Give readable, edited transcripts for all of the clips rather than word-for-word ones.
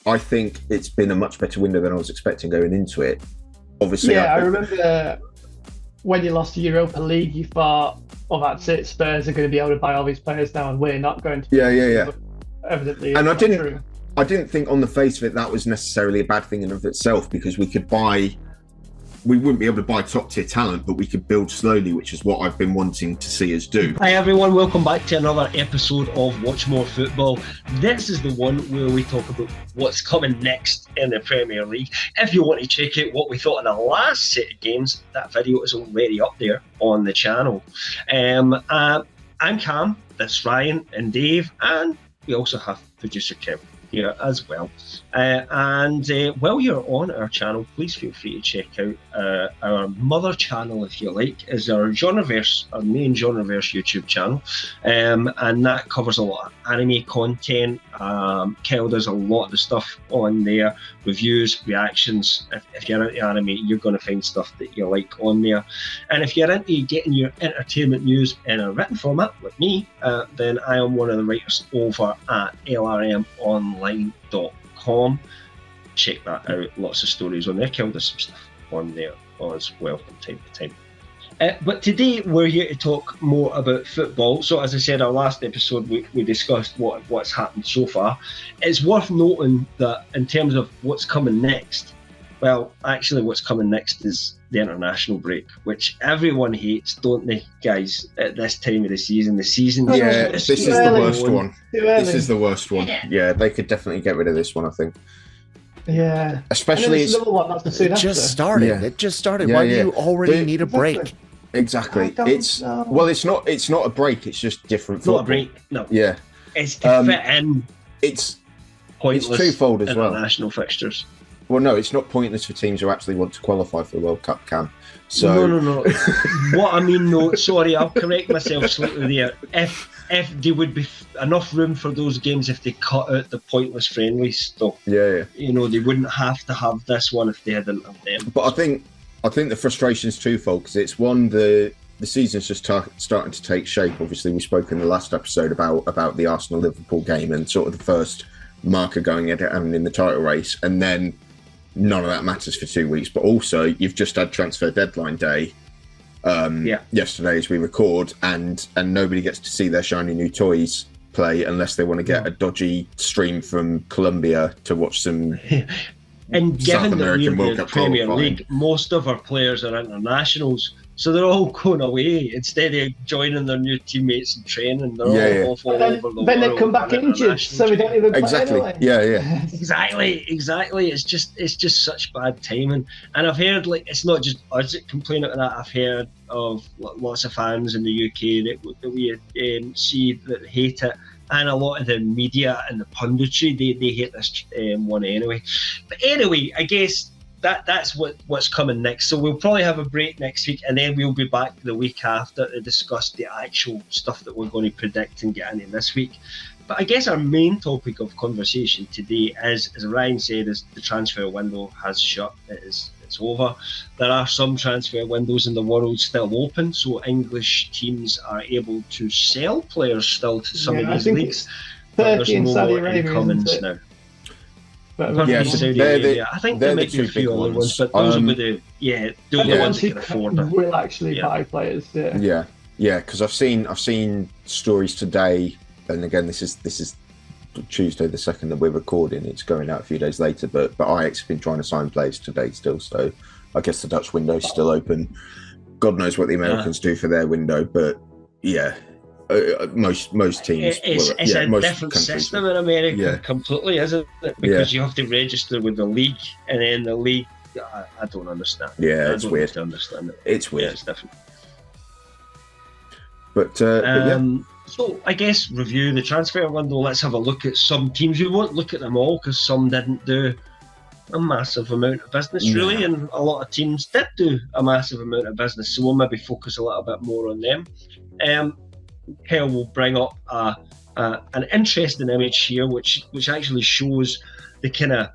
I think it's been a much better window than I was expecting going into it. Obviously, Yeah, I remember when you lost the Europa League, you thought, "Oh, that's it. Spurs are going to be able to buy all these players now, and we're not going to." Yeah. Evidently, And it's not true. I didn't think on the face of it that was necessarily a bad thing in and of itself, because we wouldn't be able to buy top tier talent, but we could build slowly, which is what I've been wanting to see us do. Hi everyone, welcome back to another episode of Watch More Football. This is the one where we talk about what's coming next in the Premier League. If you want to check out what we thought of the last set of games, that video is already up there on the channel. I'm Cam, that's Ryan and Dave, and we also have producer Kim here as well. While you're on our channel, please feel free to check out our mother channel, if you like, is our Genreverse, our main Genreverse YouTube channel, and that covers a lot of anime content. Kel does a lot of the stuff on there, reviews, reactions. If you're into anime, you're going to find stuff that you like on there. And if you're into getting your entertainment news in a written format, like me, then I am one of the writers over at lrmonline.com. Check that out. Lots of stories on there. Kel does some stuff on there as well from time to time. But today we're here to talk more about football. So as I said, our last episode we discussed what's happened so far. It's worth noting that in terms of what's coming next, well, actually what's coming next is the international break, which everyone hates, don't they, guys, at this time of the season? Yeah, this is the worst one. This is the worst one. Yeah, they could definitely get rid of this one, I think. Yeah, especially it's another one that's the soon after. Just started. Yeah. It just started. Why do you already need a break? Exactly. It's not a break. It's just different. Not football. a break. No. Yeah. It's to fit in. It's pointless. It's twofold as well. International fixtures. Well, no, it's not pointless for teams who actually want to qualify for the World Cup, Cam. So No. What I mean, no. Sorry, I'll correct myself slightly there. If there would be enough room for those games if they cut out the pointless friendly stuff. Yeah. You know, they wouldn't have to have this one if they hadn't have them. But I think the frustration is twofold, because it's one, the season's just starting to take shape. Obviously, we spoke in the last episode about the Arsenal-Liverpool game and sort of the first marker going at it and in the title race, and then none of that matters for 2 weeks. But also, you've just had transfer deadline day yesterday as we record, and nobody gets to see their shiny new toys play unless they want to get a dodgy stream from Colombia to watch some and South given that American we're World the Cup Premier qualifying. League, most of our players are internationals, so they're all going away instead of joining their new teammates and training. They're all off all over the world. Then they come back injured, so we don't even play anyway. Yeah. Exactly. It's just such bad timing. And I've heard, like, it's not just us that complain about that. I've heard of lots of fans in the UK that we see that hate it. And a lot of the media and the punditry, they hate this one anyway. But anyway, I guess that's what's coming next. So we'll probably have a break next week, and then we'll be back the week after to discuss the actual stuff that we're going to predict and get into this week. But I guess our main topic of conversation today is, as Ryan said, is the transfer window has shut. It's over. There are some transfer windows in the world still open, so English teams are able to sell players still to some of these leagues. But there's and Saudi no Arabia, incomings now. But Saudi Arabia. I think there might be a few other ones, but those will be the ones that can afford them. Will actually buy players. Yeah, because I've seen stories today, and again, this is Tuesday the 2nd that we're recording. It's going out a few days later, but Ajax have been trying to sign players today still, so I guess the Dutch window is still open. God knows what the Americans do for their window, but most teams. It's a different system in America completely, isn't it? Because you have to register with the league, and then the league. I don't understand. Yeah, it's weird. I don't understand it. It's weird. Yeah, it's different. But so I guess review the transfer window. Let's have a look at some teams. We won't look at them all because some didn't do a massive amount of business really, and a lot of teams did do a massive amount of business. So we'll maybe focus a little bit more on them. Kel will bring up an interesting image here, which actually shows the kind of,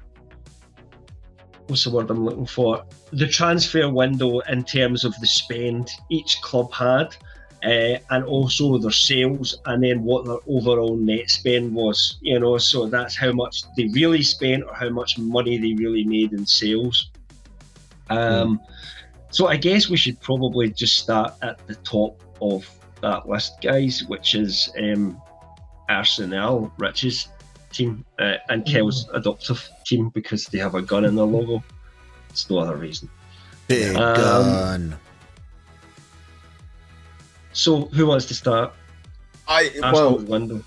what's the word I'm looking for? The transfer window in terms of the spend each club had. and also their sales, and then what their overall net spend was. So that's how much they really spent or how much money they really made in sales. So I guess we should probably just start at the top of that list, guys, which is Arsenal, Rich's team, and Kel's adoptive team, because they have a gun in their logo. It's no other reason. Big gun. So who wants to start? Window.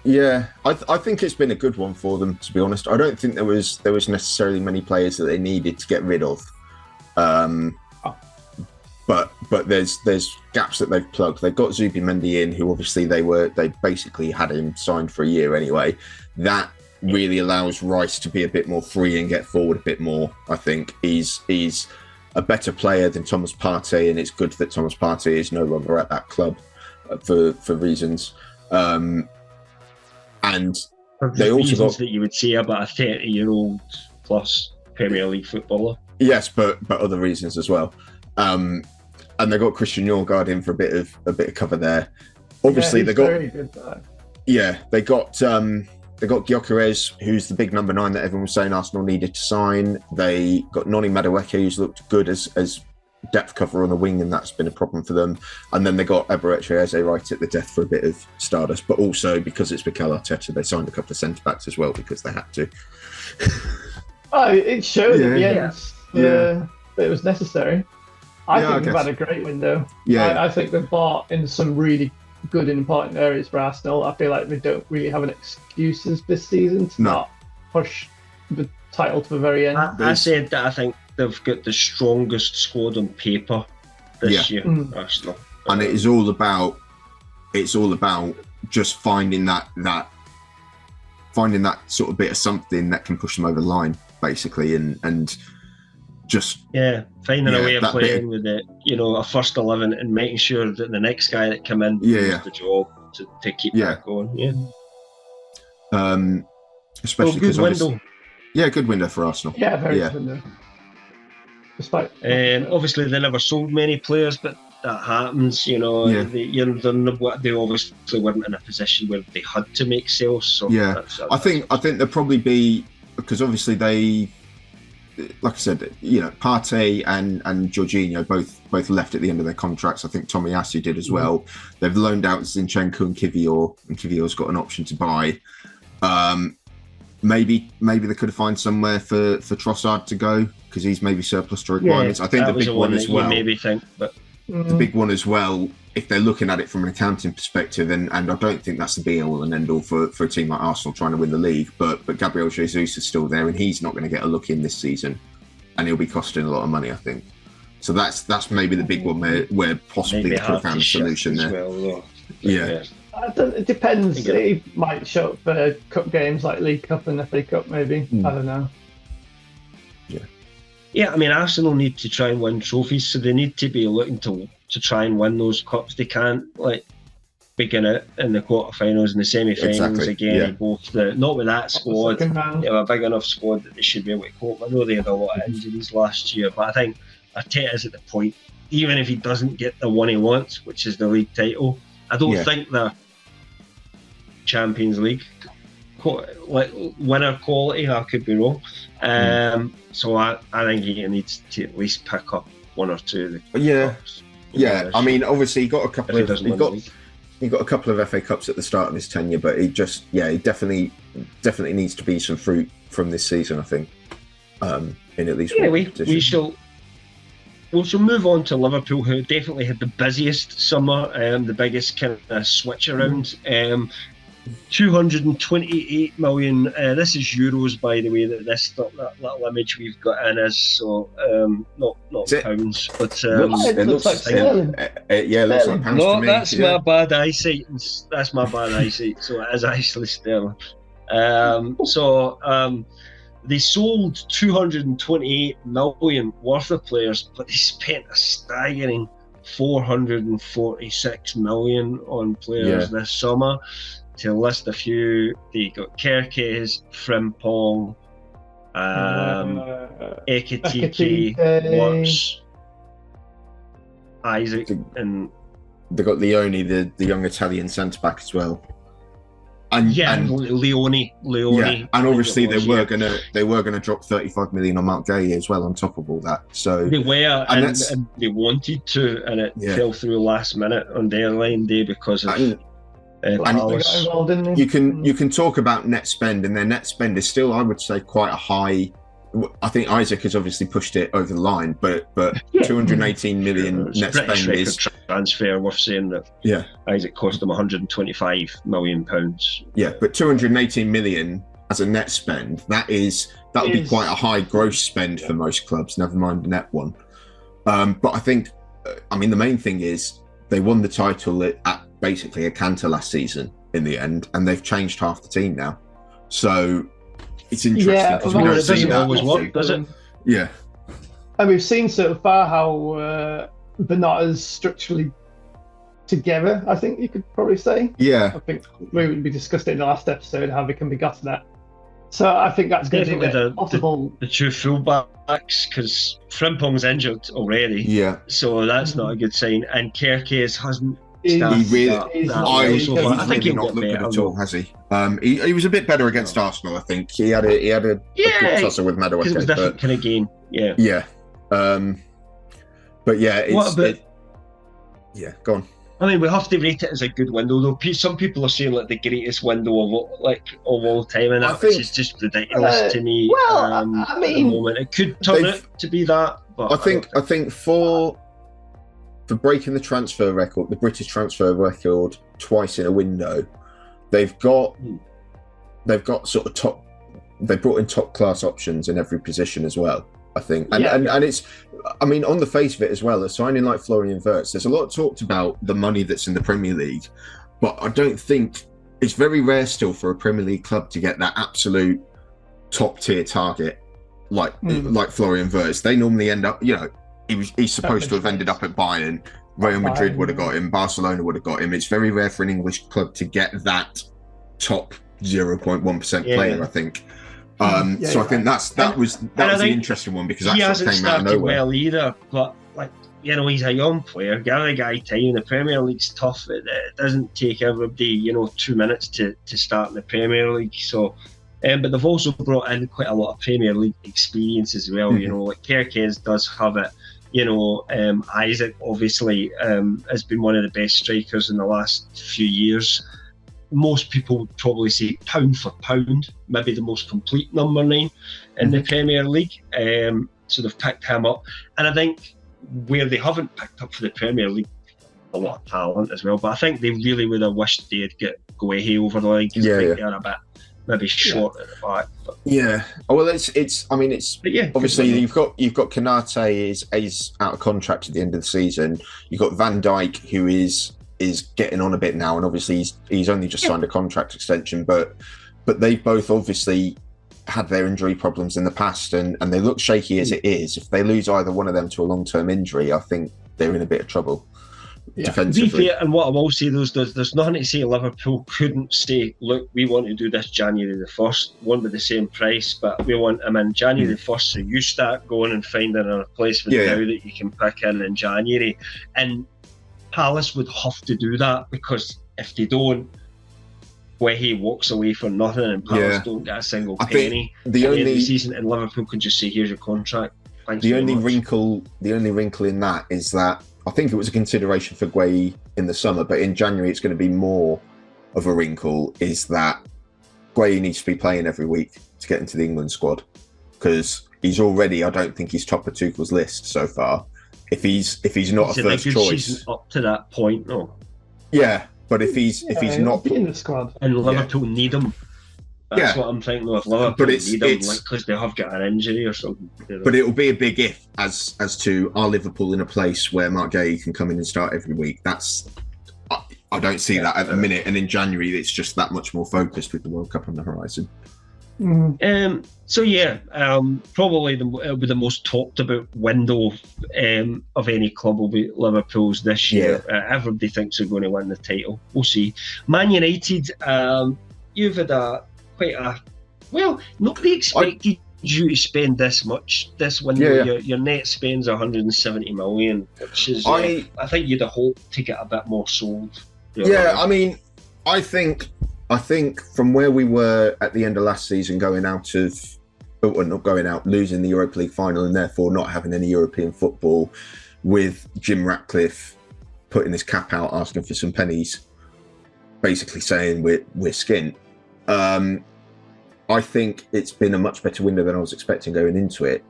Yeah, I think it's been a good one for them, to be honest. I don't think there was necessarily many players that they needed to get rid of. But there's gaps that they've plugged. They've got Zubimendi in, who obviously they basically had him signed for a year anyway. That really allows Rice to be a bit more free and get forward a bit more. I think he's a better player than Thomas Partey, and it's good that Thomas Partey is no longer at that club for reasons. And they also got that you would say about a 30-year-old plus Premier League footballer. Yes, but other reasons as well. And they got Christian Nørgaard in for a bit of cover there. Obviously, they got very good there. Yeah, they got Gyökeres, who's the big number 9 that everyone was saying Arsenal needed to sign. They got Noni Madueke, who's looked good as depth cover on the wing, and that's been a problem for them. And then they got Eberechi Eze right at the death for a bit of stardust, but also because it's Mikel Arteta, they signed a couple of centre backs as well because they had to. It showed at the end. Yeah, it was necessary. I think they've had a great window. Yeah, I think they've bought in some really good and important areas for Arsenal. I feel like they don't really have an excuses this season to not push the title to the very end. I said that I think they've got the strongest squad on paper this year, Arsenal. And it's all about just finding that sort of bit of something that can push them over the line, basically, and just finding a way of playing with it, a first 11 and making sure that the next guy that come in does the job to keep that going. Especially good window. Good window for Arsenal. Yeah, very good window. Despite obviously they never sold many players, but that happens. They obviously weren't in a position where they had to make sales. So I think they'll probably be, because obviously they, like I said, Partey and Jorginho both left at the end of their contracts. I think Tomiyasu did as well. They've loaned out Zinchenko and Kivior, and Kivior's got an option to buy. Maybe they could have found somewhere for Trossard to go, because he's maybe surplus to requirements. I think the big one as well. Maybe think, but the big one as well, if they're looking at it from an accounting perspective, and I don't think that's the be-all and end-all for a team like Arsenal trying to win the league, but Gabriel Jesus is still there, and he's not going to get a look in this season, and he'll be costing a lot of money, I think. So that's maybe the big one where possibly they could have found a solution there. It depends. He might show up for cup games like League Cup and FA Cup, maybe. I don't know. Yeah, I mean, Arsenal need to try and win trophies, so they need to be looking to try and win those cups. They can't begin it in the quarterfinals and the semi-finals again. Both not with that squad. They have a big enough squad that they should be able to cope. I know they had a lot of injuries last year, but I think Arteta's at the point, even if he doesn't get the one he wants, which is the league title, I don't think the Champions League winner quality. I could be wrong. So I think he needs to at least pick up one or two of the cups. I mean, obviously he got a couple of FA Cups at the start of his tenure, but he definitely needs to be some fruit from this season, I think. In at least we shall move on to Liverpool, who definitely had the busiest summer, the biggest kind of switch around. 228 million. This is euros, by the way. That little image we've got in is, so not pounds, but it looks like sterling. It looks like pounds to me. That's my bad eyesight. So it is actually sterling. They sold 228 million worth of players, but they spent a staggering 446 million on players this summer. To list a few, they got Kerkez, Frimpong, Ekitike, Watts, Isaac, and Leone, the young Italian centre back as well. And Leone. Yeah, and obviously they were gonna drop 35 million on Mark Gay as well on top of all that. So they were, and they wanted to, and it fell through last minute on deadline day because of. You can talk about net spend, and their net spend is still, I would say, quite a high. I think Isaac has obviously pushed it over the line, but 218 million net spend is transfer. Worth saying that. Yeah, Isaac cost them 125 million pounds. Yeah, but 218 million as a net spend, that would be quite a high gross spend for most clubs. Never mind the net one. But I think, the main thing is they won the title at basically a canter last season in the end, and they've changed half the team now. So. It's interesting because we don't see that always work, does it? Yeah. And we've seen so far how they're not as structurally together, I think you could probably say. Yeah. I think we discussed it in the last episode, how they can be gotten at. So I think that's going to be possible. The two fullbacks, because Frimpong's injured already. Yeah. So that's not a good sign. And Kerkez hasn't. I think he'll not looked good at all, has he? He was a bit better against Arsenal. I think he had a good tussle with Madueke. It was a different kind of game. Yeah. Yeah. But yeah, go on. I mean, we have to rate it as a good window, though. Some people are saying like the greatest window of all time, and which is just ridiculous to me. Well, at the moment, it could turn it to be that. But I think for breaking the transfer record, the British transfer record twice in a window, they've got sort of top. They brought in top class options in every position as well, I think, and it's. On the face of it as well, a signing like Florian Wirtz, there's a lot talked about the money that's in the Premier League, but I don't think it's very rare still for a Premier League club to get that absolute top tier target like Florian Wirtz. They normally end up, he's supposed to have ended up at Bayern. Real Madrid would have got him. Barcelona would have got him. It's very rare for an English club to get that top 0.1% player, I think. So I think that was the interesting one because that sort of came out of nowhere. Well either, but he's a young player. Give the guy time. The Premier League's tough. It doesn't take everybody 2 minutes to start in the Premier League. So, but they've also brought in quite a lot of Premier League experience as well. Like Kerkez does have it. Isaac obviously has been one of the best strikers in the last few years. Most people would probably say pound for pound, maybe the most complete number 9 in the Premier League. So they've picked him up. And I think where they haven't picked up for the Premier League, a lot of talent as well. But I think they really would have wished they'd get Guehi over the line. They're a bit maybe short at the back. But. Yeah. Well, obviously you've got Konate is out of contract at the end of the season. You've got Van Dijk, who is getting on a bit now, and obviously he's only just signed a contract extension, but they've both obviously had their injury problems in the past, and they look shaky as it is. If they lose either one of them to a long-term injury, I think they're in a bit of trouble defensively. To be fair, and what I will say, there's nothing to say Liverpool couldn't say, look, we want to do this January the 1st, won't be the same price, but we want them in January the 1st, so you start going and finding a replacement now that you can pick in January. And Palace would have to do that, because if they don't, Guehi walks away for nothing and Palace don't get a single penny at the end of the season, and Liverpool can just say, here's your contract. Thanks the only wrinkle in that is that I think it was a consideration for Guehi in the summer, but in January it's going to be more of a wrinkle, is that Guehi needs to be playing every week to get into the England squad, because he's already, I don't think he's top of Tuchel's list so far. If he's not a first choice up to that point, no. Yeah, but if he's not in the squad, and Liverpool need him. That's what I'm thinking. If Liverpool need him, because they have got an injury or something. But it'll be a big if as to, are Liverpool in a place where Mark Gay can come in and start every week? I don't see that at the minute, and in January it's just that much more focused with the World Cup on the horizon. Probably the most talked about window of any club will be Liverpool's this year. Everybody thinks they're going to win the title. We'll see. Man United, you've had nobody expected you to spend this much this window. Your net spends 170 million, which is I think you'd have hoped to get a bit more sold. I mean, I think from where we were at the end of last season, losing the Europa League final and therefore not having any European football, with Jim Ratcliffe putting his cap out, asking for some pennies, basically saying we're skint. I think it's been a much better window than I was expecting going into it.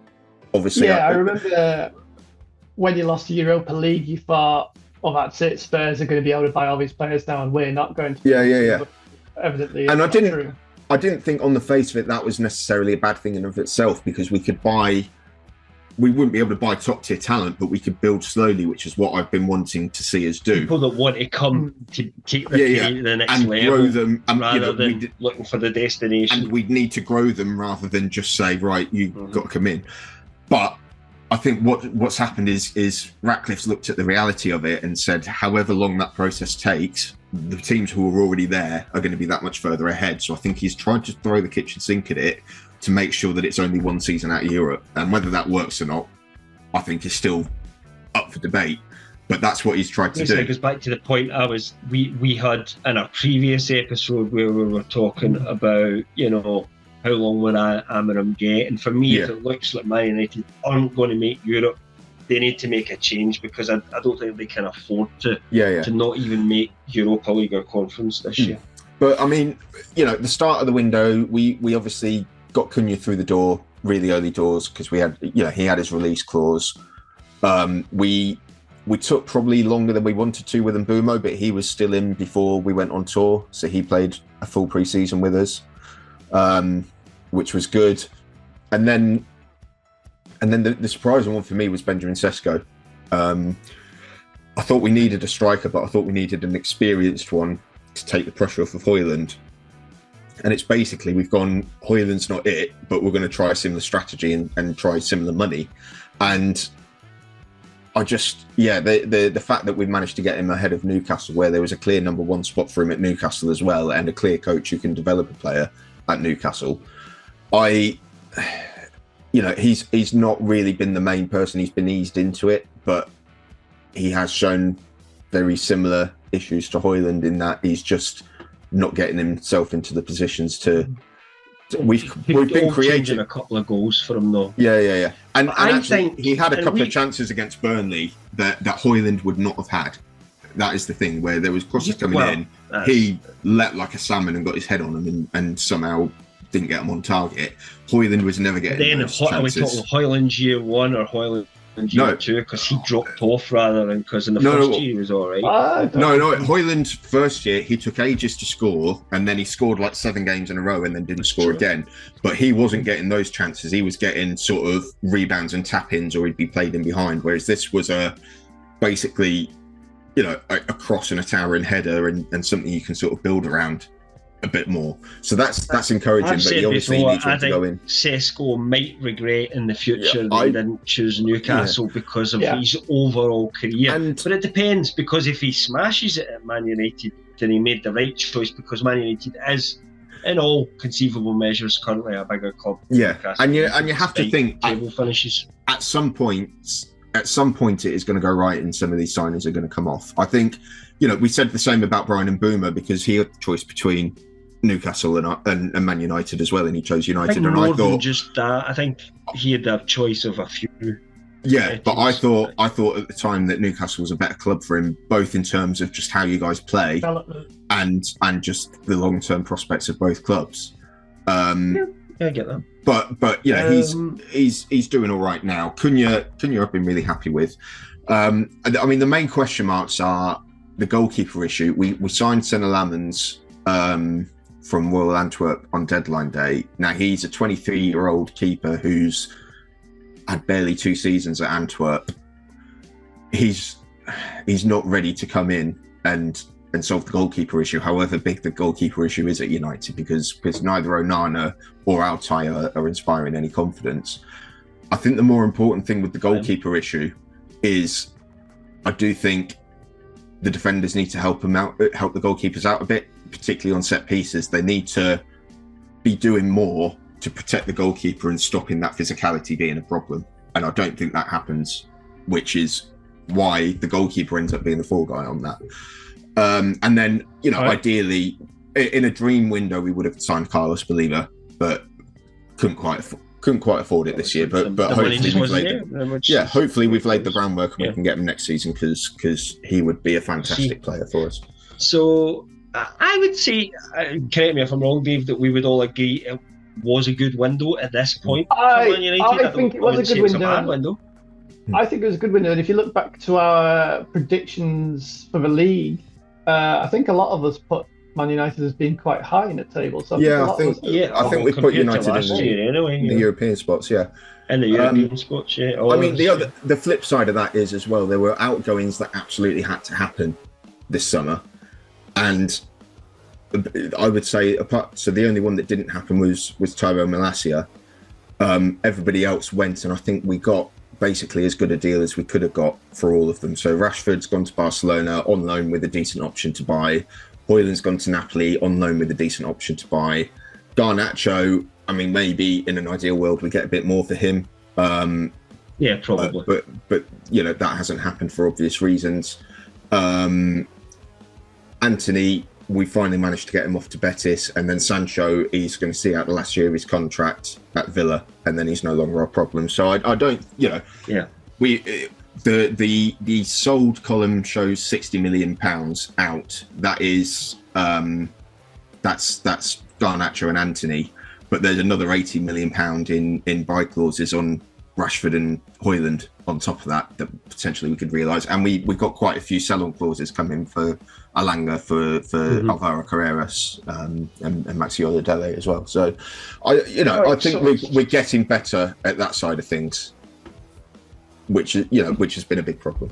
Obviously, I remember when you lost the Europa League, you thought, "Oh, that's it. Spurs are going to be able to buy all these players now, and we're not going to." Yeah. Evidently, and I didn't think on the face of it that was necessarily a bad thing in and of itself, because we wouldn't be able to buy top tier talent, but we could build slowly, which is what I've been wanting to see us do. People that want to come to take the to the next and level, grow them, rather than looking for the destination. And we'd need to grow them rather than just say, right, you've got to come in. But I think what's happened is Ratcliffe's looked at the reality of it and said, however long that process takes, the teams who are already there are going to be that much further ahead. So I think he's tried to throw the kitchen sink at it to make sure that it's only one season out of Europe. And whether that works or not, I think is still up for debate. But that's what he's tried to do. It goes back to the point we had in our previous episode where we were talking about, how long will Amarim get? And for me, if it looks like Man United aren't going to make Europe, they need to make a change, because I don't think they can afford to not even make Europa League or Conference this year. But I mean, the start of the window, we obviously got Cunha through the door really early doors, because we had, he had his release clause. We took probably longer than we wanted to with Mbeumo, but he was still in before we went on tour, so he played a full pre-season with us, which was good. And then the surprising one for me was Benjamin Sesko. I thought we needed a striker, but I thought we needed an experienced one to take the pressure off of Højlund. And it's basically, we've gone, Højlund's not it, but we're going to try a similar strategy and try similar money. And I just, the fact that we've managed to get him ahead of Newcastle, where there was a clear number one spot for him at Newcastle as well, and a clear coach who can develop a player at Newcastle. He's not really been the main person. He's been eased into it, but he has shown very similar issues to Højlund in that he's just not getting himself into the positions to. We've been creating a couple of goals for him though. Yeah. And I think he had a couple of chances against Burnley that Højlund would not have had. That is the thing, where there was crosses coming in. He leapt like a salmon and got his head on them and somehow didn't get them on target. Højlund was never getting those chances. Are we talking Højlund year one or Højlund year two? Because he dropped off rather than because in the first year he was all right. No. Højlund's first year, he took ages to score, and then he scored like 7 games in a row and then didn't score again. But he wasn't getting those chances. He was getting sort of rebounds and tap-ins, or he'd be played in behind, whereas this was basically a cross and a towering header and something you can sort of build around a bit more. So that's encouraging, but he obviously needs to go in. Sesko might regret in the future that he didn't choose Newcastle because of his overall career. But it depends, because if he smashes it at Man United, then he made the right choice, because Man United is, in all conceivable measures, currently a bigger club. And you have to think table finishes. At some point it is going to go right, and some of these signings are going to come off. I think we said the same about Bryan Mbeumo, because he had the choice between Newcastle and Man United as well, and he chose United. I thought just that. I think he had a choice of a few. Yeah, but I thought at the time that Newcastle was a better club for him, both in terms of just how you guys play and just the long-term prospects of both clubs. I get that. But he's doing all right now. Cunha I've been really happy with. I mean, the main question marks are the goalkeeper issue. We signed Senna Lammens from Royal Antwerp on deadline day. Now, he's a 23-year-old keeper who's had barely 2 seasons at Antwerp. He's not ready to come in and solve the goalkeeper issue, however big the goalkeeper issue is at United, because neither Onana or Altay are inspiring any confidence. I think the more important thing with the goalkeeper issue is, I do think the defenders need to help the goalkeepers out a bit, particularly on set pieces. They need to be doing more to protect the goalkeeper and stopping that physicality being a problem. And I don't think that happens, which is why the goalkeeper ends up being the fall guy on that. And then, ideally, in a dream window, we would have signed Carlos Belliva, but couldn't quite afford it this year. But hopefully we've laid the groundwork and we can get him next season because he would be a fantastic player for us. So I would say, correct me if I'm wrong, Dave, that we would all agree it was a good window at this point. I think it was a good window. I think it was a good window. And if you look back to our predictions for the league, I think a lot of us put Man United as being quite high in the table. So I think we put United in the European spots. Yeah, in the European spots. Yeah. The flip side of that is as well. There were outgoings that absolutely had to happen this summer, and I would say the only one that didn't happen was Tyrone Malacia. Everybody else went, and I think we got basically as good a deal as we could have got for all of them. So Rashford's gone to Barcelona on loan with a decent option to buy. Højlund's gone to Napoli on loan with a decent option to buy. Garnacho, I mean, maybe in an ideal world we get a bit more for him. Yeah, probably. But that hasn't happened for obvious reasons. Anthony, we finally managed to get him off to Betis, and then Sancho, he's going to see out the last year of his contract at Villa, and then he's no longer our problem. So I don't, the sold column shows £60 million out. That is that's Garnacho and Anthony, but there's another £80 million in buy clauses on Rashford and Højlund on top of that potentially we could realise, and we've got quite a few sell-on clauses coming for Alanga, for Alvaro Carreras, and Maxi Oladele as well. So I think we're getting better at that side of things, which has been a big problem.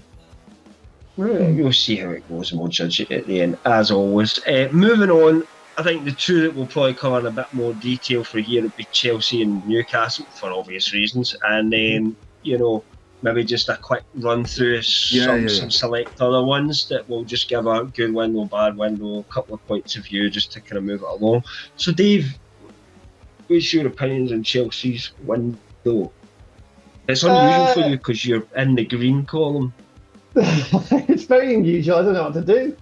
We'll see how it goes and we'll judge it at the end, as always. Moving on, I think the two that we'll probably cover in a bit more detail for here would be Chelsea and Newcastle for obvious reasons, and then maybe just a quick run through some select other ones that will just give a good window, bad window, a couple of points of view just to kind of move it along. So Dave, what's your opinions on Chelsea's window? It's unusual for you because you're in the green column. It's very unusual. I don't know what to do.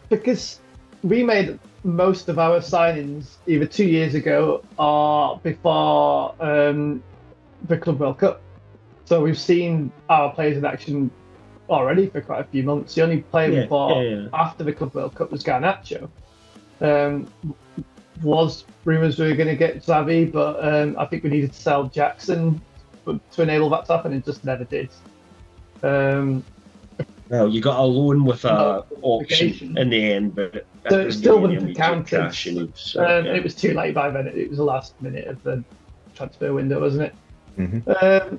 Because we made most of our signings either 2 years ago or before the Club World Cup. So we've seen our players in action already for quite a few months. The only player we bought after the Club World Cup was Garnacho. Was rumours we were going to get Xavi, but I think we needed to sell Jackson to enable that to happen, and it just never did. Well, you got a loan with an auction in the end, but so it still wouldn't have counted. It was too late by then. It was the last minute of the transfer window, wasn't it? Mm-hmm.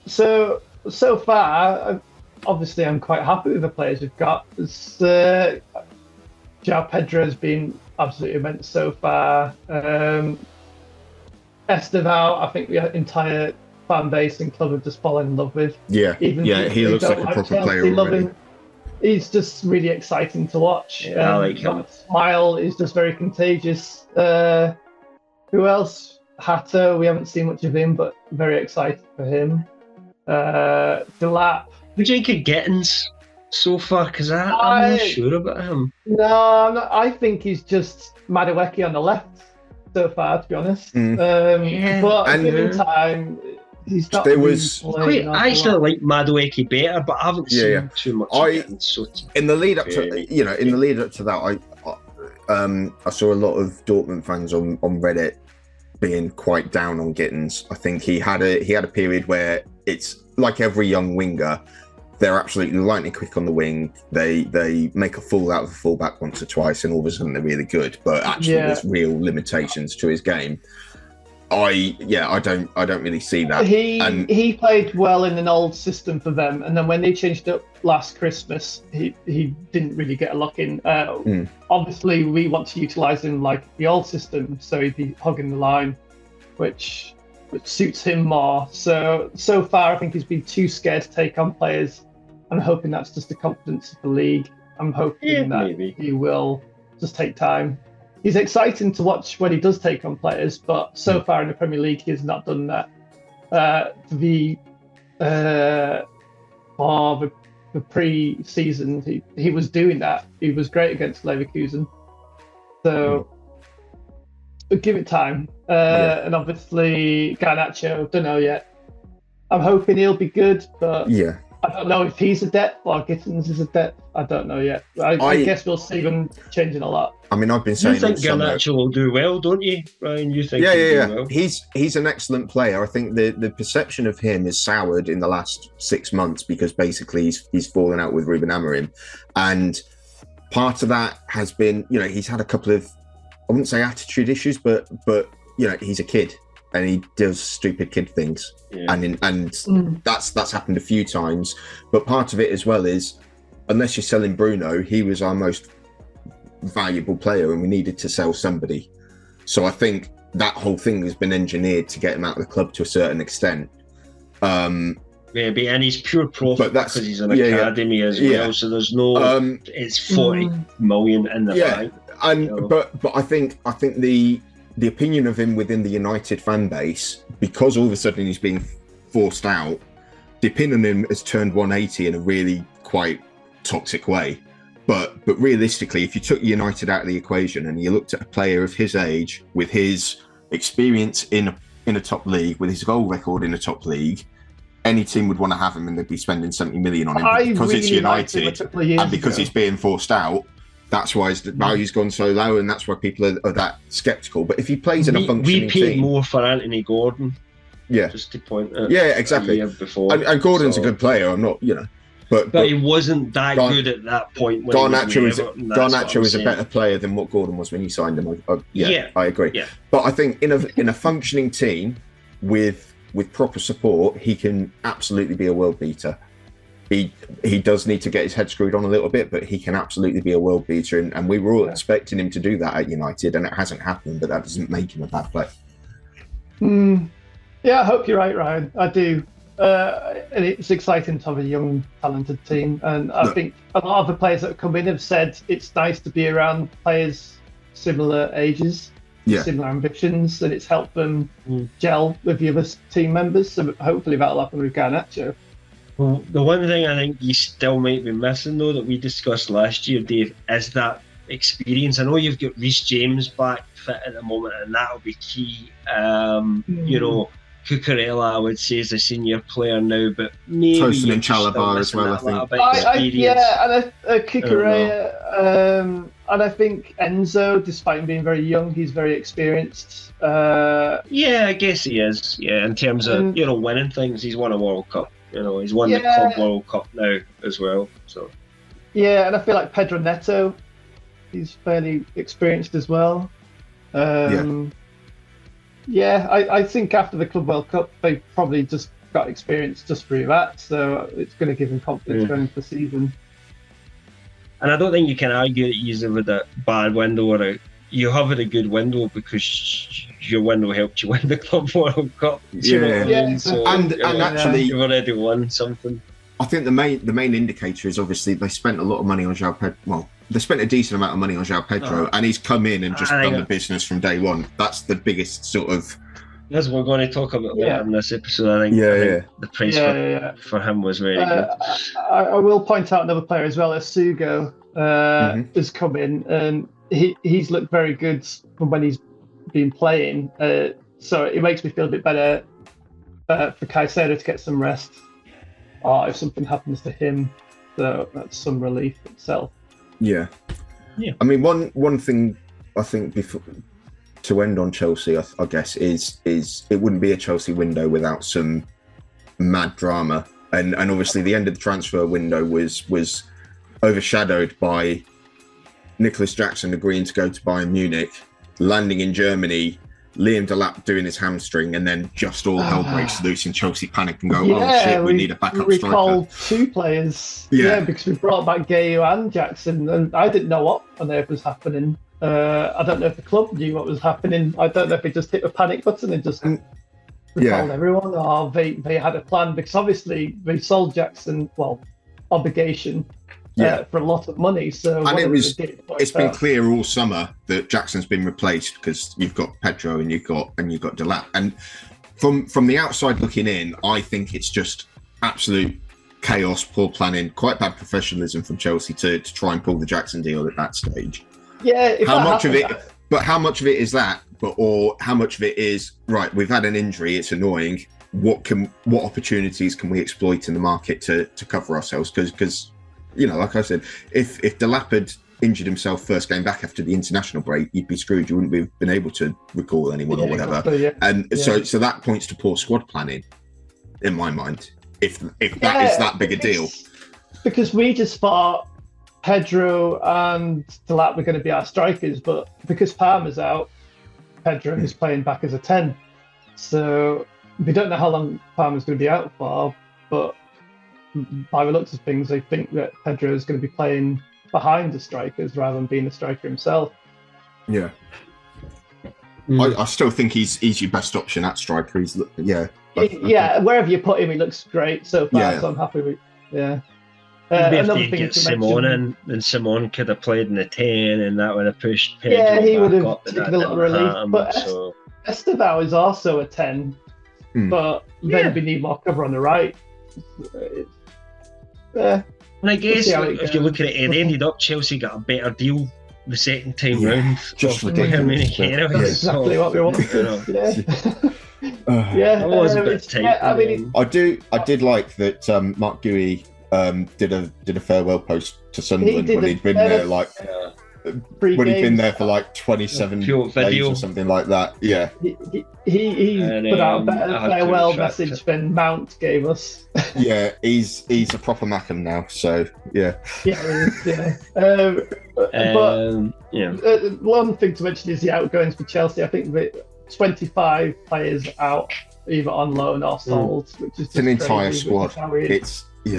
So far, obviously, I'm quite happy with the players we've got. João Pedro has been absolutely immense so far. Esteval, I think the entire fan base and club have just fallen in love with. Yeah, he looks like a proper player already. He's just really exciting to watch. Yeah, I like him. That smile is just very contagious. Who else? Hatter, we haven't seen much of him, but very excited for him. Delap. What do you think of Gittins so far? Because I'm not sure about him. No, I'm not. I think he's just Madueke on the left so far, to be honest. But given time, he's not. I actually like Madueke better, but I haven't seen too much. In the lead up to that, I saw a lot of Dortmund fans on Reddit being quite down on Gittins. I think he had a period where it's like every young winger. They're absolutely lightning quick on the wing. They make a fool out of a fullback once or twice, and all of a sudden they're really good. But actually, there's real limitations to his game. I don't really see that. He played well in an old system for them, and then when they changed up last Christmas, he didn't really get a lock in. Obviously, we want to utilise him like the old system, so he'd be hugging the line, which suits him more. So far, I think he's been too scared to take on players. I'm hoping that's just the confidence of the league. I'm hoping that he will just take time. he's exciting to watch when he does take on players, but so far in the Premier League, he has not done that. For the pre-season, he was doing that. He was great against Leverkusen. So give it time. And obviously, Garnacho, don't know yet. I'm hoping he'll be good, but I don't know if he's a depth or Gittins is a depth. I don't know yet. I guess we'll see them changing a lot. I mean, I've been saying... You think Garnacho will do well, don't you, Ryan? You think he'll do well? He's an excellent player. I think the perception of him is soured in the last 6 months because basically he's fallen out with Ruben Amorim. And part of that has been, he's had a couple of, I wouldn't say attitude issues, but he's a kid and he does stupid kid things. Yeah. And that's happened a few times. But part of it as well is, unless you're selling Bruno, he was our most valuable player and we needed to sell somebody. So I think that whole thing has been engineered to get him out of the club to a certain extent. Maybe, and he's pure profit because he's an academy as well. So there's no, it's 40 million in the bank. And but I think the opinion of him within the United fan base, because all of a sudden he's being forced out, the opinion of him has turned 180 in a really quite toxic way. But realistically, if you took United out of the equation and you looked at a player of his age, with his experience in a top league, with his goal record in a top league, any team would want to have him and they'd be spending 70 million on him. Because it's United and because he's being forced out, that's why his value's gone so low, and that's why people are that sceptical. But if he plays in a functioning team... We paid more for Anthony Gordon. Yeah. Just to point out. Yeah, exactly. Before, and Gordon's a good player. I'm not, But he wasn't that good at that point. Garnacho is a better player than what Gordon was when he signed him. I agree. Yeah. But I think in a functioning team with proper support, he can absolutely be a world beater. He does need to get his head screwed on a little bit, but he can absolutely be a world beater. And we were all expecting him to do that at United, and it hasn't happened. But that doesn't make him a bad player. Yeah, I hope you're right, Ryan. I do. And it's exciting to have a young, talented team. And I think a lot of the players that have come in have said it's nice to be around players similar ages, similar ambitions, and it's helped them gel with the other team members. So hopefully that'll happen with Garnacho. Well, the one thing I think you still might be missing, though, that we discussed last year, Dave, is that experience. I know you've got Reece James back fit at the moment, and that'll be key. Cucurella, I would say, is a senior player now, but maybe Tosin and Chalobah as well, I think. Cucurella, and I think Enzo, despite him being very young, he's very experienced. I guess he is. Yeah, in terms of winning things, he's won a World Cup. He's won the Club World Cup now as well. So. Yeah, and I feel like Pedro Neto, he's fairly experienced as well. I think after the Club World Cup, they probably just got experience just through that, so it's going to give him confidence going into the season. And I don't think you can argue that you've had a bad window or you have had a good window because your window helped you win the Club World Cup. So, actually, you've already won something. I think the main indicator is obviously they spent a lot of money on João Pedro. Well, they spent a decent amount of money on João Pedro, and he's come in and just done the business from day one. That's the biggest sort of... As we're going to talk about later in this episode, I think the price for him was very good. I will point out another player as well, Sugo, has come in, and he's looked very good from when he's been playing. So it makes me feel a bit better for Caicedo to get some rest, or if something happens to him, so that's some relief itself. Yeah. I mean, one thing I think before to end on Chelsea, I guess, is it wouldn't be a Chelsea window without some mad drama, and obviously the end of the transfer window was overshadowed by Nicholas Jackson agreeing to go to Bayern Munich, landing in Germany, Liam Delap doing his hamstring, and then just all hell breaks loose and Chelsea panic and go, oh shit, we need a backup striker. We called 2 players, because we brought back Gaio and Jackson, and I didn't know what on earth was happening. I don't know if the club knew what was happening. I don't know if they just hit the panic button and just recalled everyone, or they had a plan, because obviously they sold Jackson, obligation for a lot of money. So and it's been clear all summer that Jackson's been replaced because you've got Pedro and you've got Delap. And from the outside looking in, I think it's just absolute chaos, poor planning, quite bad professionalism from Chelsea to try and pull the Jackson deal at that stage. Yeah, how much of it is that, or how much of it is right? We've had an injury; it's annoying. What opportunities can we exploit in the market to cover ourselves? Because like I said, if Delap had injured himself first game back after the international break, you'd be screwed. You wouldn't have been able to recall anyone or whatever. Exactly, And so that points to poor squad planning, in my mind. If that is that big a deal, because we just thought Pedro and Delap were going to be our strikers, but because Palmer's out, Pedro is playing back as a 10. So we don't know how long Palmer's going to be out for, but by the looks of things, I think that Pedro is going to be playing behind the strikers rather than being a striker himself. Yeah. I still think he's your best option at striker. Wherever you put him, he looks great so far, so I'm happy with another thing get Simone in, and Simone could have played in the 10, and that would have pushed Pedro back he would have up, taken a lot of relief. But Estevao is also a 10, but then we need more cover on the right. And I guess if you look at it ended up Chelsea got a better deal the second time round. Just ridiculous. Exactly what we wanted. It was a bit tight. I did like that Mark Guéhi did a farewell post to Sunderland when he'd been there he'd been there for like 27 days or something like that. Yeah. He put out a better farewell message than Mount gave us. Yeah, he's a proper Mackham now, so yeah. One thing to mention is the outgoings for Chelsea. I think that 25 players out, either on loan or sold, which is just an entire crazy, squad.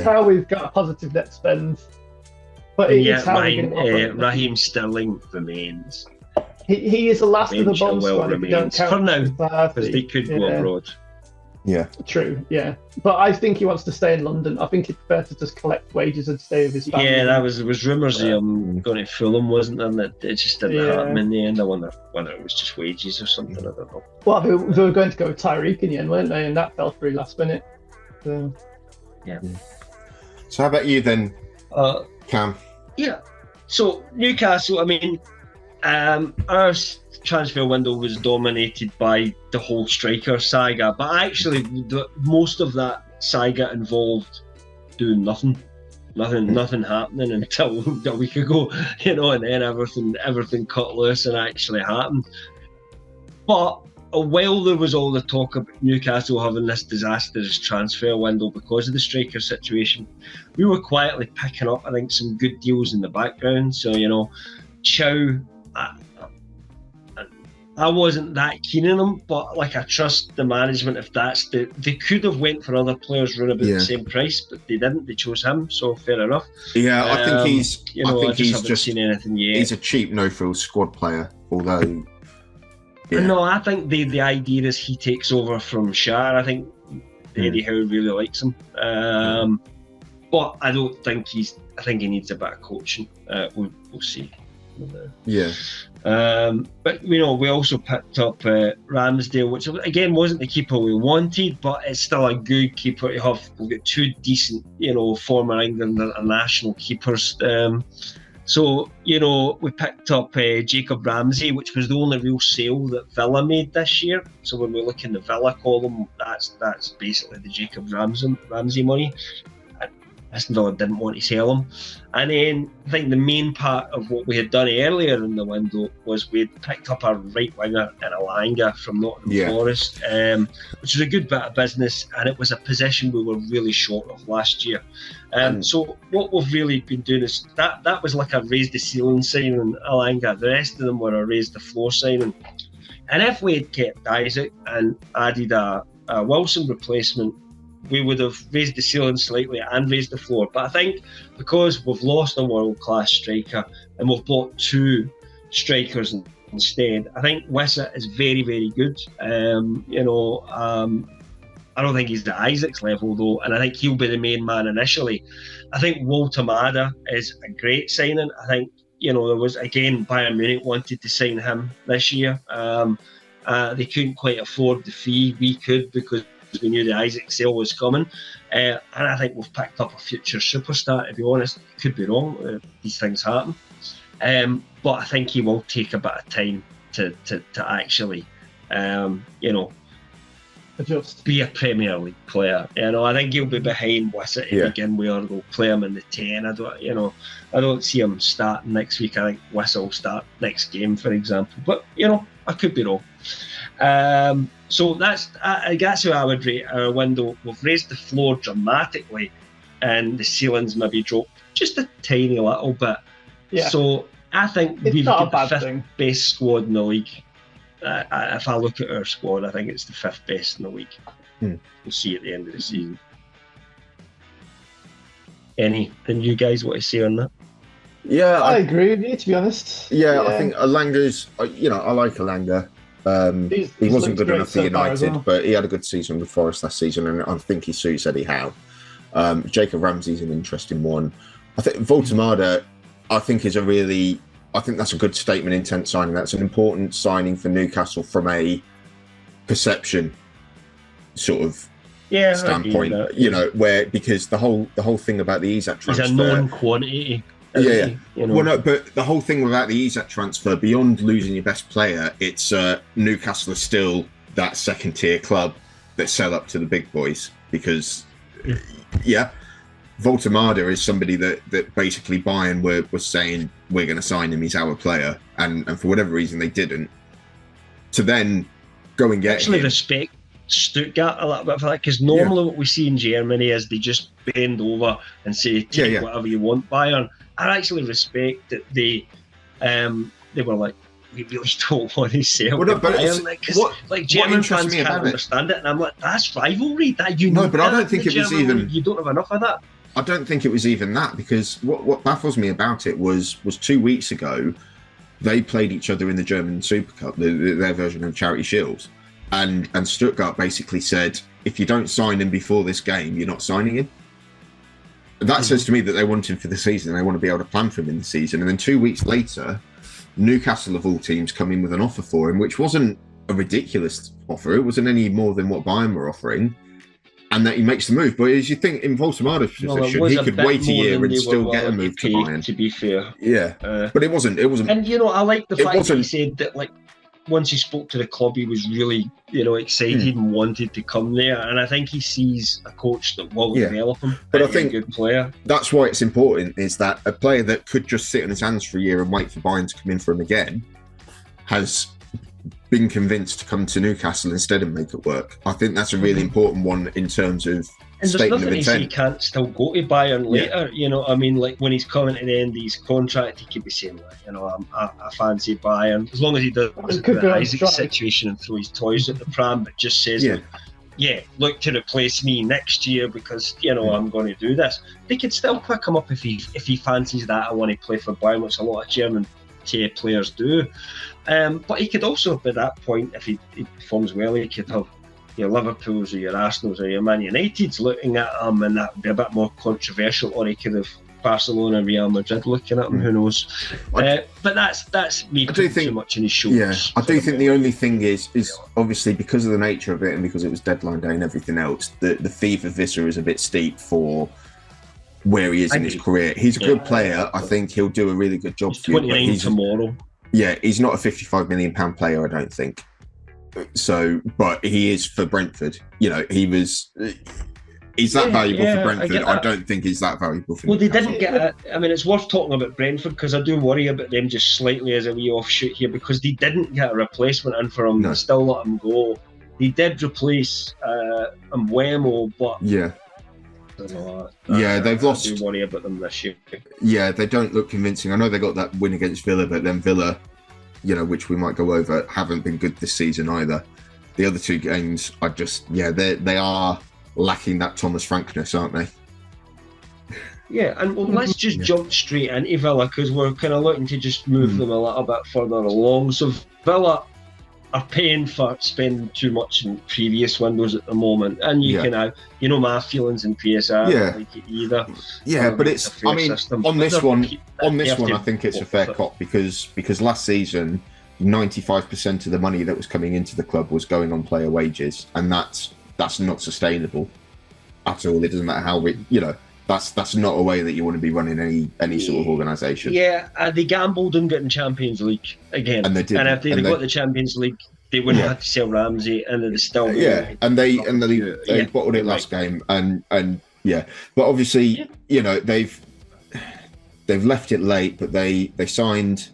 How we've got a positive net spend. But Raheem Sterling remains. He is the last of the bomb squad if you don't count for now, because they could go abroad. Yeah. True, yeah. But I think he wants to stay in London. I think he'd prefer to just collect wages and stay with his family. Yeah, there was rumours of him going to Fulham, wasn't there? That it just didn't happen in the end. I wonder whether it was just wages or something. I don't know. Well, they were going to go with Tyreek in the end, weren't they? And that fell through last minute. So. Yeah. So how about you then, Cam? Yeah. So Newcastle, I mean, our transfer window was dominated by the whole striker saga, but actually most of that saga involved doing nothing happening until a week ago, and then everything cut loose and actually happened. But while there was all the talk about Newcastle having this disastrous transfer window because of the striker situation, we were quietly picking up, I think, some good deals in the background. So, Chow, I wasn't that keen on him, but I trust the management. If that's they could have went for other players around about the same price, but they didn't. They chose him, so fair enough. Yeah, I think he's. I think he's just seen anything yet. He's a cheap no-frills squad player, although. Yeah. No, I think the idea is he takes over from Shah. I think Eddie Howe really likes him, but I don't think I think he needs a bit of coaching. We'll see. Yeah. But we also picked up Ramsdale, which again wasn't the keeper we wanted, but it's still a good keeper to have. We've got two decent, former England international keepers. So, we picked up Jacob Ramsey, which was the only real sale that Villa made this year. So when we look in the Villa column, that's basically the Jacob Ramsey money. Aston Villa didn't want to sell him. And then I think the main part of what we had done earlier in the window was we had picked up our right winger in Alanga from Nottingham Forest, which was a good bit of business, and it was a position we were really short of last year. So what we've really been doing is that was like a raise the ceiling signing, Alanga. The rest of them were a raise the floor signing. And if we had kept Isaac and added a Wilson replacement, we would have raised the ceiling slightly and raised the floor. But I think because we've lost a world-class striker and we've bought two strikers instead, I think Wissa is very, very good. I don't think he's at Isaac's level, though, and I think he'll be the main man initially. I think Walter Mada is a great signing. I think, there was, again, Bayern Munich wanted to sign him this year. They couldn't quite afford the fee. We could, because we knew the Isaac sale was coming. And I think we've picked up a future superstar, to be honest. Could be wrong. These things happen. But I think he will take a bit of time to actually, adjust. Be a Premier League player. I think he'll be behind Wissett to begin with, or they'll play him in the 10. I don't see him starting next week. I think Wissett will start next game, for example. But, I could be wrong. So that's how I would rate our window. We've raised the floor dramatically, and the ceiling's maybe dropped just a tiny little bit. Yeah. So I think we've got the fifth best squad in the league. If I look at our squad, I think it's the fifth best in the league. We'll see at the end of the season. Anything you guys want to say on that? Yeah, I agree with you, to be honest. Yeah, I think Alanga's, I like Alanga. He wasn't good enough for United, but he had a good season with Forest last season, and I think he suits Eddie Howe. Jacob Ramsey's an interesting one. I think Voltemada, I think that's a good statement intent signing. That's an important signing for Newcastle from a perception sort of standpoint. Because the whole thing about the Isak transfer, he's a known quantity. Yeah. Well, no, but the whole thing about the Isak transfer, beyond losing your best player, it's Newcastle is still that second tier club that sell up to the big boys because, Voltemada is somebody that basically Bayern was saying, we're going to sign him, he's our player, and for whatever reason they didn't. To then go and get him. Respect Stuttgart a little bit for that, because normally what we see in Germany is they just bend over and say, take whatever you want, Bayern. I actually respect that they were like, we really don't want to sell Bayern. German fans can't understand it, and I'm like, that's rivalry. But I don't think it was even. You don't have enough of that. I don't think it was even that, because what baffles me about it was 2 weeks ago, they played each other in the German Super Cup, their version of Charity Shield, and Stuttgart basically said, if you don't sign him before this game, you're not signing him. That says to me that they want him for the season. They want to be able to plan for him in the season. And then 2 weeks later, Newcastle of all teams come in with an offer for him, which wasn't a ridiculous offer. It wasn't any more than what Bayern were offering. And that he makes the move. But as you think, in Voltemada's position, he could wait a year and still get a move to Bayern. To be fair. Yeah. But it wasn't. And, I like the fact that he said that, once he spoke to the club, he was really, excited and wanted to come there. And I think he sees a coach that will develop him. But I think a good player. That's why it's important, is that a player that could just sit on his hands for a year and wait for Bayern to come in for him again has been convinced to come to Newcastle instead and make it work. I think that's a really important one in terms of and there's nothing to say he can't still go to Bayern later. When he's coming to the end of his contract, he could be saying, I fancy Bayern, as long as he doesn't put the Isaac situation and throw his toys at the pram, but just says, look to replace me next year because I'm going to do this. They could still pick him up if he fancies that. I want to play for Bayern, which a lot of German tier players do. But he could also, at that point, if he performs well, he could have your Liverpools or your Arsenals or your Man Uniteds looking at him, and that would be a bit more controversial. Or he could have Barcelona, Real Madrid looking at him. Who knows? But that's me putting too much in his shoulders. Yeah, I do think the only thing is obviously because of the nature of it and because it was deadline day and everything else, the fee for Visser is a bit steep for where he is in his career. He's a good player. I think he'll do a really good job for you. 29 tomorrow. Yeah, he's not a £55 million player, I don't think. So, but he is for Brentford. He's that valuable for Brentford. I don't think he's that valuable for Newcastle. They didn't get it. I mean, it's worth talking about Brentford because I do worry about them just slightly as a wee offshoot here because they didn't get a replacement in for him. No. They still let him go. They did replace Mbeumo, but they've lost. I do worry about them this year. Yeah, they don't look convincing. I know they got that win against Villa, but then Villa, which we might go over, haven't been good this season either. The other two games are just, they are lacking that Thomas Frankness, aren't they? Yeah, and let's just jump straight into Villa because we're kind of looking to just move them a little bit further along. So Villa, are paying for spending too much in previous windows at the moment, and you can have, my feelings in PSR. Yeah, like it either. Yeah, but it's. I mean, system. on this one, I think it's a fair cop because last season, 95% of the money that was coming into the club was going on player wages, and that's not sustainable at all. It doesn't matter how that's not a way that you want to be running any sort of organisation. Yeah, they gambled on getting Champions League again, and they did. And if they got the Champions League, they wouldn't have to sell Ramsey, and they still and they bottled it last game, and but obviously they've left it late, but they've signed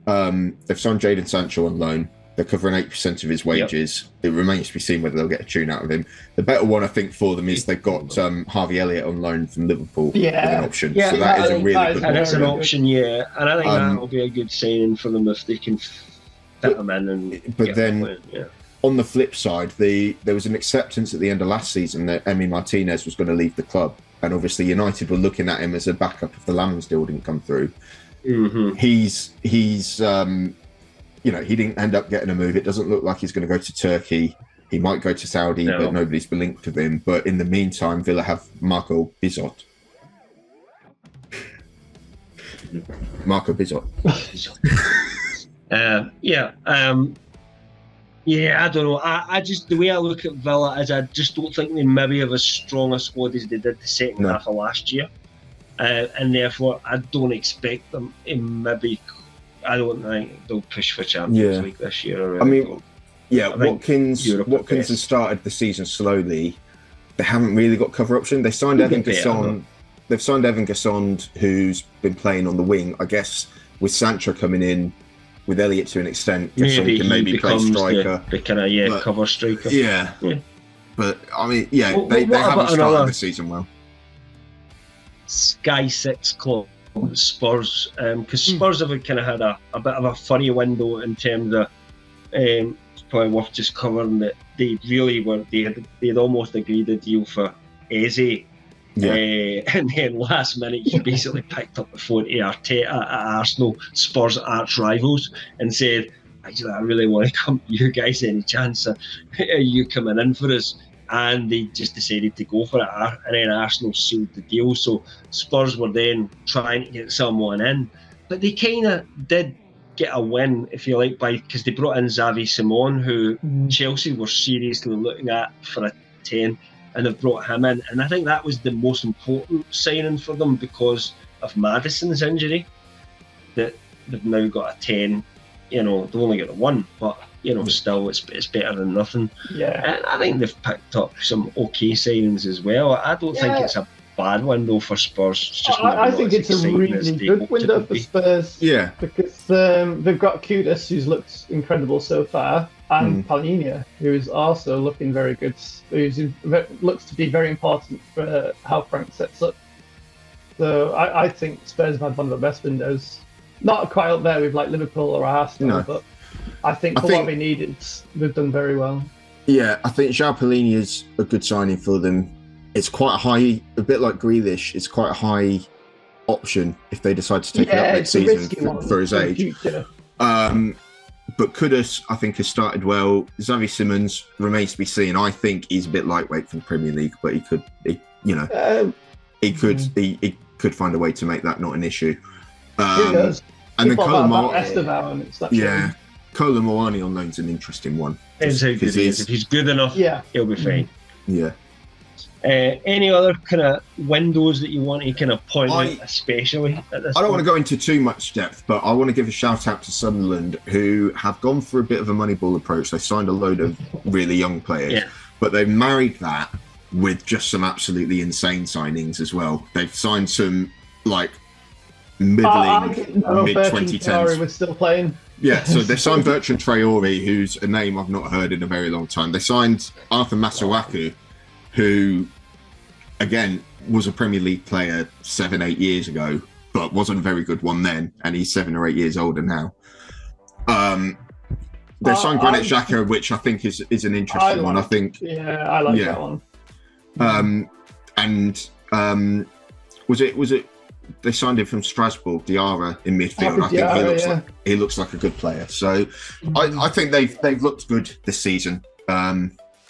Jadon Sancho on loan. They're covering 8% of his wages. It remains to be seen whether they'll get a tune out of him. The better one, I think, for them is they've got Harvey Elliott on loan from Liverpool with an option. Yeah, so that is a really good one. And it's an option, and I think that will be a good signing for them if they can fit them in. But then, on the flip side, there was an acceptance at the end of last season that Emi Martinez was going to leave the club. And obviously United were looking at him as a backup if the Lambs deal didn't come through. Mm-hmm. He's he didn't end up getting a move. It doesn't look like he's going to go to Turkey. He might go to Saudi, but nobody's been linked with him. But in the meantime, Villa have Marco Bizot. I don't know. I just, the way I look at Villa is I just don't think they maybe have as strong a squad as they did the second half of last year. And therefore, I don't expect them in I don't think they'll push for Champions League this year. I mean, Watkins has started the season slowly. They haven't really got cover option. They signed Evan Gasson. They've signed Evan Gasson, who's been playing on the wing. I guess with Sancho coming in, with Elliott to an extent, Gasson can maybe play striker. The kind of cover striker. Yeah. But I mean, they haven't started the season well. Sky 6 club, Spurs, because Spurs have kind of had a bit of a funny window in terms of it's probably worth just covering that they really were they'd almost agreed a deal for Eze, and then last minute he basically picked up the phone to Arteta at Arsenal, Spurs arch rivals, and said, actually I really want to come to you guys, any chance of you coming in for us? And they just decided to go for it, and then Arsenal sealed the deal. So Spurs were then trying to get someone in, but they kind of did get a win, if you like, because they brought in Xavi Simon, who Chelsea were seriously looking at for a 10, and they've brought him in. And I think that was the most important signing for them because of Maddison's injury, that they've now got a 10. They've only got a 1, but still it's better than nothing. Yeah, and I think they've picked up some okay signings as well. I don't think it's a bad window for Spurs. It's just I think it's a really good window for Spurs. Yeah, because they've got Kudus, who's looked incredible so far, and Palhinha, who is also looking very good. Looks to be very important for how Frank sets up. So I think Spurs have had one of the best windows. Not quite up there with like Liverpool or Arsenal, but I think what we needed, they've done very well. Yeah, I think João Palhinha is a good signing for them. It's quite a high, a bit like Grealish, it's quite a high option if they decide to take it up next season for his age. But Kudus, I think, has started well. Xavi Simons remains to be seen. I think he's a bit lightweight for the Premier League, but he could find a way to make that not an issue. And then Kolo Muani on loan's an interesting one. If he's good enough, he'll be fine. Yeah. Any other kind of windows that you want to kind of point out, especially at this I don't point? want to go into too much depth, but I want to give a shout out to Sunderland, who have gone for a bit of a Moneyball approach. They signed a load of really young players, but they've married that with just some absolutely insane signings as well. They've signed some middling mid-2010s. Was still playing. Yeah, so they signed Bertrand Traore, who's a name I've not heard in a very long time. They signed Arthur Masuaku, who, again, was a Premier League player 7-8 years ago, but wasn't a very good one then, and he's 7 or 8 years older now. They signed Granit Xhaka, which I think is an interesting one. I think. Yeah, I like that one. And was it they signed him from Strasbourg, Diarra in midfield. I think he looks like a good player. So I think they've looked good this season.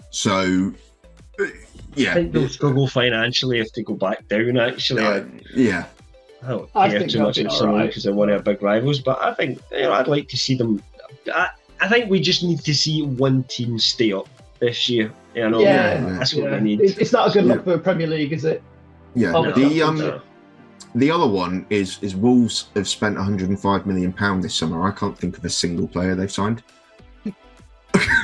So yeah, I think they'll struggle financially if they go back down. Actually, yeah. I don't care too much about someone because they're one of our big rivals, but I think I'd like to see them. I think we just need to see one team stay up this year. That's what we need. It's not a good look for the Premier League, is it? Yeah. The other one is Wolves have spent £105 million this summer. I can't think of a single player they've signed.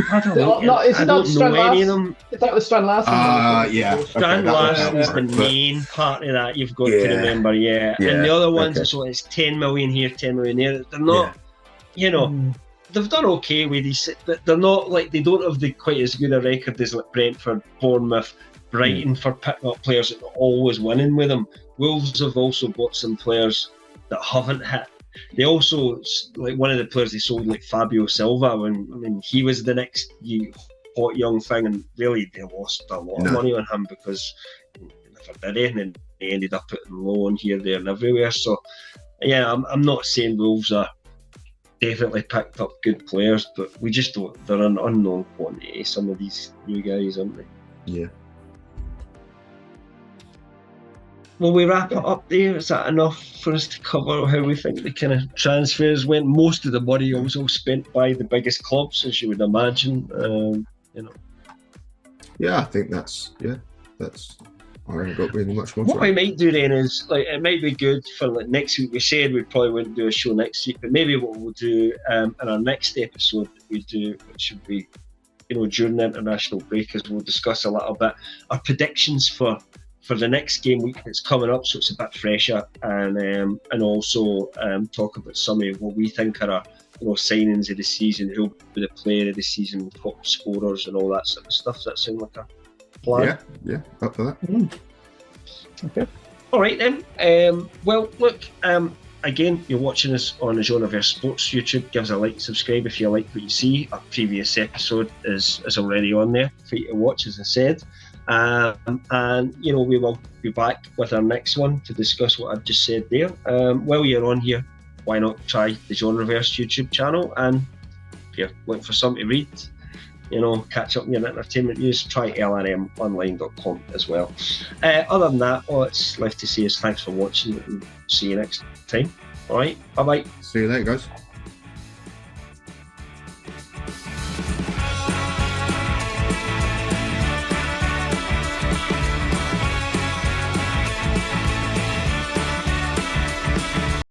I don't know. I don't know any of them. Is that the Strand Larsen? Strand Larsen is the main part of that you've got to remember. And the other ones, so it's 10 million here, 10 million there. They're not, they've done okay with these, but they're not like, they don't have quite as good a record as like Brentford, Bournemouth, Brighton for picking up players that are always winning with them. Wolves have also bought some players that haven't hit. They also, like one of the players they sold, like Fabio Silva, when he was the next hot young thing, and really they lost a lot of money on him because he never did anything, and they ended up putting loan here, there, and everywhere. So, yeah, I'm not saying Wolves are definitely picked up good players, but we just don't. They're an unknown quantity. Some of these new guys, aren't they? Yeah. Will we wrap it up there? Is that enough for us to cover how we think the kind of transfers went? Most of the money was all spent by the biggest clubs, as you would imagine. Yeah, I think that's. I haven't got really much more. What we might do then is, like, it might be good for like next week. We said we probably wouldn't do a show next week, but maybe what we'll do in our next episode that we do, which would be, during the international break, is we'll discuss a little bit our predictions for the next game week that's coming up, so it's a bit fresher, and also talk about some of what we think are our signings of the season, who'll be the player of the season, top scorers, and all that sort of stuff. Does that sound like a plan? Yeah, up for that. Okay. All right then. Well, look. Again, you're watching us on the Genreverse Sports YouTube. Give us a like, subscribe if you like what you see. Our previous episode is already on there for you to watch, as I said. And we will be back with our next one to discuss what I've just said there. While you're on here, why not try the Genreverse YouTube channel? And if you're looking for something to read, catch up on your entertainment news, try lrmonline.com as well. Other than that, all it's left to say is thanks for watching, and see you next time. All right, bye bye. See you later, guys.